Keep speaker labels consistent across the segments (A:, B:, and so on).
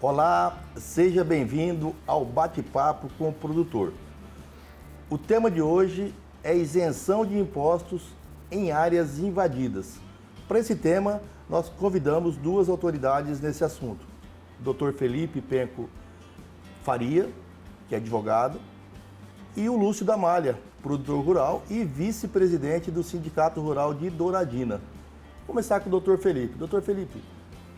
A: Olá, seja bem-vindo ao Bate-Papo com o Produtor. O tema de hoje é isenção de impostos em áreas invadidas. Para esse tema, nós convidamos duas autoridades nesse assunto. O Dr. Felipe Penco Faria, que é advogado, e o Lúcio Damalha, produtor rural e vice-presidente do Sindicato Rural de Douradina. Vou começar com o Dr. Felipe. Dr. Felipe,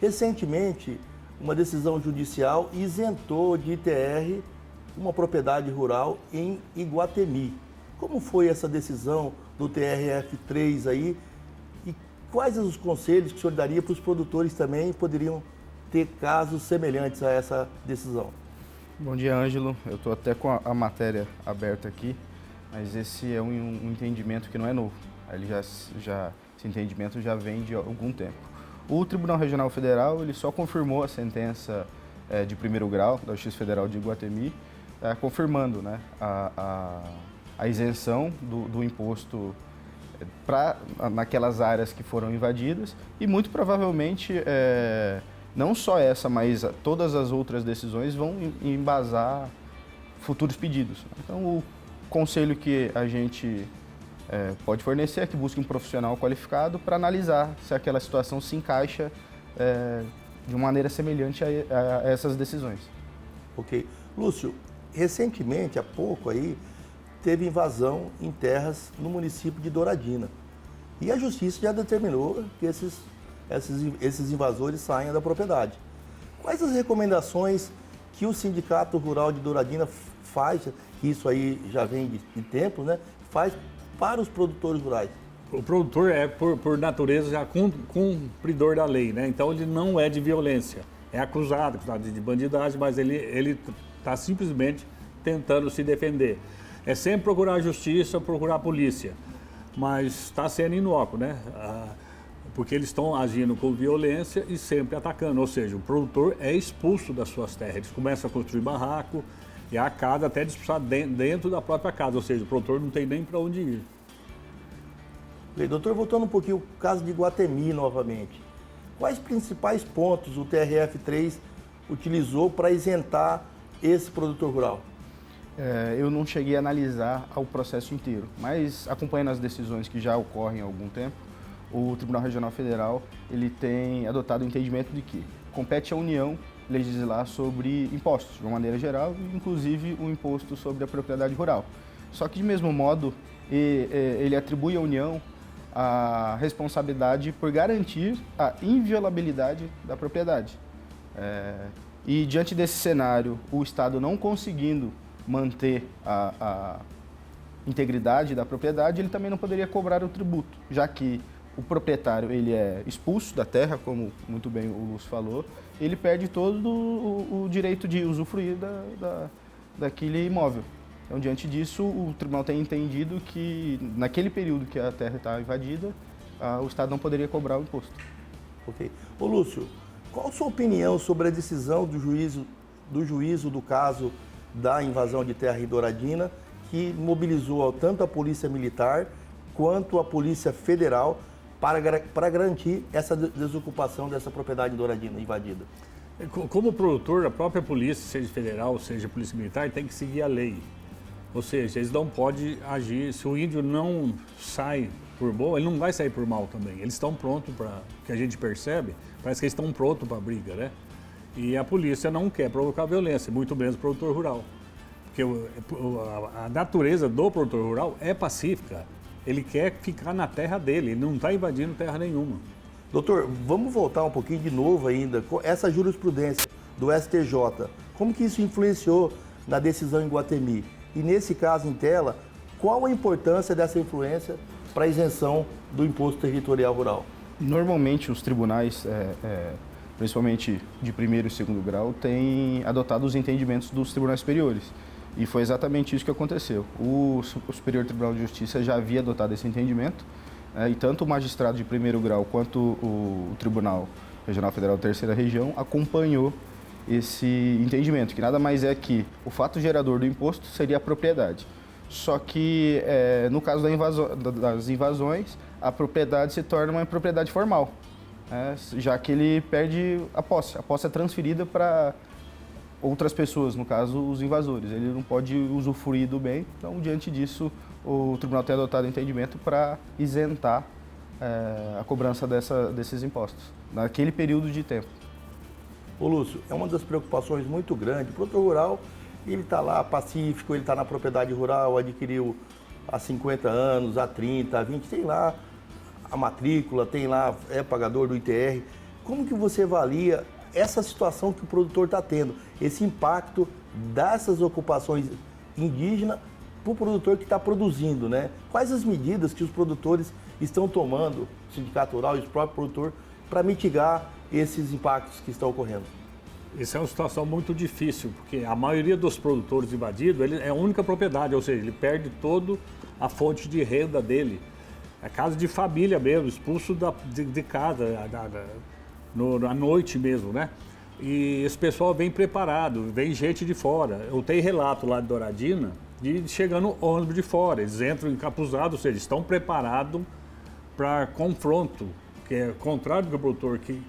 A: recentemente, uma decisão judicial isentou de ITR uma propriedade rural em Iguatemi. Como foi essa decisão do TRF3 aí? E quais os conselhos que o senhor daria para os produtores também poderiam ter casos semelhantes a essa decisão?
B: Bom dia, Ângelo. Eu estou até com a matéria aberta aqui, mas esse é um entendimento que não é novo. Esse entendimento já vem de algum tempo. O Tribunal Regional Federal ele só confirmou a sentença de primeiro grau da Justiça Federal de Iguatemi, confirmando, né, a isenção do imposto naquelas áreas que foram invadidas e muito provavelmente não só essa, mas todas as outras decisões vão embasar futuros pedidos. Então, o conselho que a gente pode fornecer é que busque um profissional qualificado para analisar se aquela situação se encaixa de uma maneira semelhante a essas decisões.
A: Ok. Lúcio, recentemente, há pouco aí, teve invasão em terras no município de Douradina. E a justiça já determinou que esses invasores saiam da propriedade. Quais as recomendações que o Sindicato Rural de Douradina faz, que isso aí já vem de tempo, né, faz para os produtores rurais?
C: O produtor é, por natureza, já cumpridor da lei, né? Então ele não é de violência. É acusado de bandidagem, mas ele está simplesmente tentando se defender. É sempre procurar a justiça, procurar a polícia, mas está sendo inócuo, né? Porque eles estão agindo com violência e sempre atacando. Ou seja, o produtor é expulso das suas terras. Eles começam a construir barraco e a casa até disputar dentro da própria casa. Ou seja, o produtor não tem nem para onde ir.
A: Doutor, voltando um pouquinho ao caso de Iguatemi novamente. Quais principais pontos o TRF3 utilizou para isentar esse produtor rural?
B: Eu não cheguei a analisar o processo inteiro, mas acompanhando as decisões que já ocorrem há algum tempo, o Tribunal Regional Federal ele tem adotado o entendimento de que compete à União legislar sobre impostos, de uma maneira geral, inclusive o imposto sobre a propriedade rural. Só que, de mesmo modo, ele atribui à União a responsabilidade por garantir a inviolabilidade da propriedade. E, diante desse cenário, o Estado não conseguindo manter a integridade da propriedade, ele também não poderia cobrar o tributo, já que o proprietário ele é expulso da terra, como muito bem o Lúcio falou, ele perde todo o direito de usufruir daquele imóvel. Então, diante disso, o tribunal tem entendido que, naquele período que a terra está invadida, o Estado não poderia cobrar o imposto.
A: Ok. Ô Lúcio, qual a sua opinião sobre a decisão do juízo do caso da invasão de terra em Douradina, que mobilizou tanto a Polícia Militar quanto a Polícia Federal para garantir essa desocupação dessa propriedade em Douradina invadida?
C: Como produtor, a própria polícia, seja federal, seja polícia militar, tem que seguir a lei. Ou seja, eles não podem agir, se o índio não sai por bom, ele não vai sair por mal também. Eles estão prontos para, que a gente percebe, parece que eles estão prontos para a briga, né? E a polícia não quer provocar violência, muito menos o produtor rural. Porque a natureza do produtor rural é pacífica. Ele quer ficar na terra dele, ele não está invadindo terra nenhuma.
A: Doutor, vamos voltar um pouquinho de novo ainda. Essa jurisprudência do STJ, como que isso influenciou na decisão em Iguatemi? E nesse caso em tela, qual a importância dessa influência para a isenção do imposto territorial rural?
B: Normalmente os tribunais, principalmente de primeiro e segundo grau, têm adotado os entendimentos dos tribunais superiores. E foi exatamente isso que aconteceu. O Superior Tribunal de Justiça já havia adotado esse entendimento, e tanto o magistrado de primeiro grau quanto o Tribunal Regional Federal da Terceira Região acompanhou esse entendimento, que nada mais é que o fato gerador do imposto seria a propriedade. Só que, no caso das invasões, a propriedade se torna uma propriedade formal, já que ele perde a posse. A posse é transferida para outras pessoas, no caso os invasores. Ele não pode usufruir do bem, então diante disso o tribunal tem adotado entendimento para isentar a cobrança desses impostos, naquele período de tempo.
A: Ô Lúcio, é uma das preocupações muito grandes. O produtor rural, ele está lá pacífico, ele está na propriedade rural, adquiriu há 50 anos, há 30, há 20, tem lá a matrícula, tem lá, é pagador do ITR. Como que você avalia essa situação que o produtor está tendo, esse impacto dessas ocupações indígenas para o produtor que está produzindo, né? Quais as medidas que os produtores estão tomando, o sindicato rural e o próprio produtor, para mitigar esses impactos que estão ocorrendo?
C: Isso é uma situação muito difícil, porque a maioria dos produtores invadidos, ele é a única propriedade, ou seja, ele perde toda a fonte de renda dele. É casa de família mesmo, expulso de casa, à noite mesmo, né? E esse pessoal vem preparado, vem gente de fora. Eu tenho relato lá de Douradina, de chegando ônibus de fora, eles entram encapuzados, ou seja, estão preparados para confronto, que é contrário do produtor que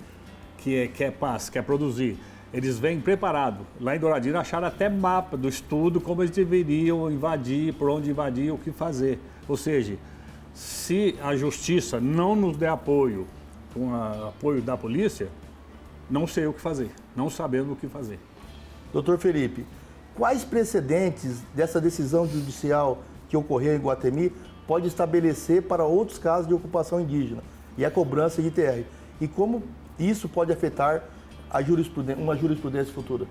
C: quer paz, quer produzir. Eles vêm preparados. Lá em Douradina acharam até mapa do estudo, como eles deveriam invadir, por onde invadir, o que fazer. Ou seja, se a justiça não nos der apoio, com o apoio da polícia, não sei o que fazer, não sabendo o que fazer.
A: Doutor Felipe, quais precedentes dessa decisão judicial que ocorreu em Iguatemi pode estabelecer para outros casos de ocupação indígena e a cobrança de ITR? E como isso pode afetar uma jurisprudência futura?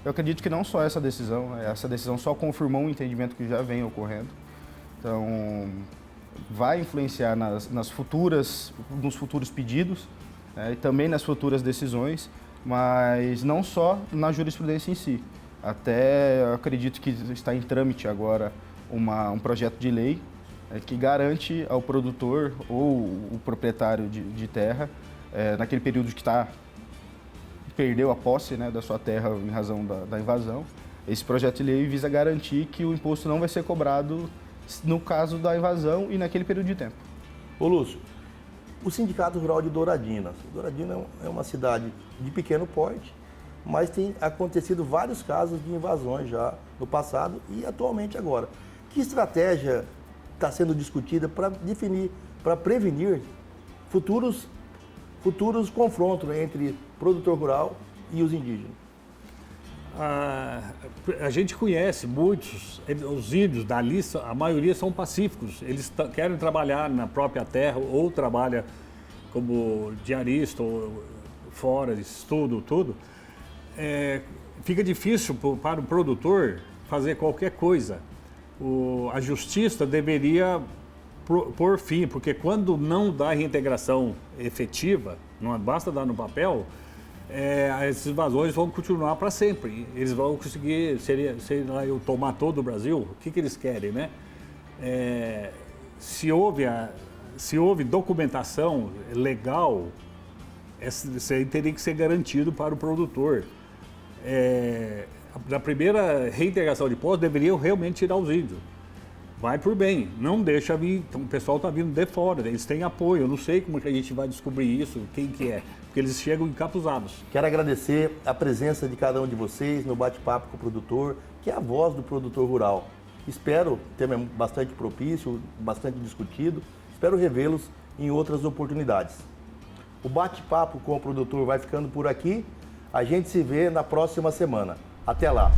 B: Eu acredito que não só essa decisão só confirmou um entendimento que já vem ocorrendo. Então, vai influenciar nos futuros pedidos, né, e também nas futuras decisões, mas não só na jurisprudência em si. Até eu acredito que está em trâmite agora um projeto de lei que garante ao produtor ou o proprietário de terra, naquele período que perdeu a posse, né, da sua terra em razão da invasão, esse projeto de lei visa garantir que o imposto não vai ser cobrado no caso da invasão e naquele período de tempo.
A: Ô Lúcio, o Sindicato Rural de Douradina. Douradina é uma cidade de pequeno porte, mas tem acontecido vários casos de invasões já no passado e atualmente agora. Que estratégia está sendo discutida para prevenir futuros confrontos entre produtor rural e os indígenas?
C: A gente conhece muitos, os índios dali, a maioria são pacíficos, eles querem trabalhar na própria terra ou trabalha como diarista ou fora, estudo, tudo. Fica difícil para o produtor fazer qualquer coisa. A justiça deveria pôr fim, porque quando não dá reintegração efetiva, não basta dar no papel, essas invasões vão continuar para sempre. Eles vão conseguir, sei lá, eu tomar todo o Brasil, o que eles querem, né? Se houve documentação legal, isso aí teria que ser garantido para o produtor. Na primeira reintegração de postos, deveriam realmente tirar os índios. Vai por bem, não deixa vir, então, o pessoal está vindo de fora, eles têm apoio, eu não sei como que a gente vai descobrir isso, quem que é, porque eles chegam encapuzados.
A: Quero agradecer a presença de cada um de vocês no bate-papo com o produtor, que é a voz do produtor rural. Espero, tema bastante propício, bastante discutido, espero revê-los em outras oportunidades. O bate-papo com o produtor vai ficando por aqui, a gente se vê na próxima semana. Até lá!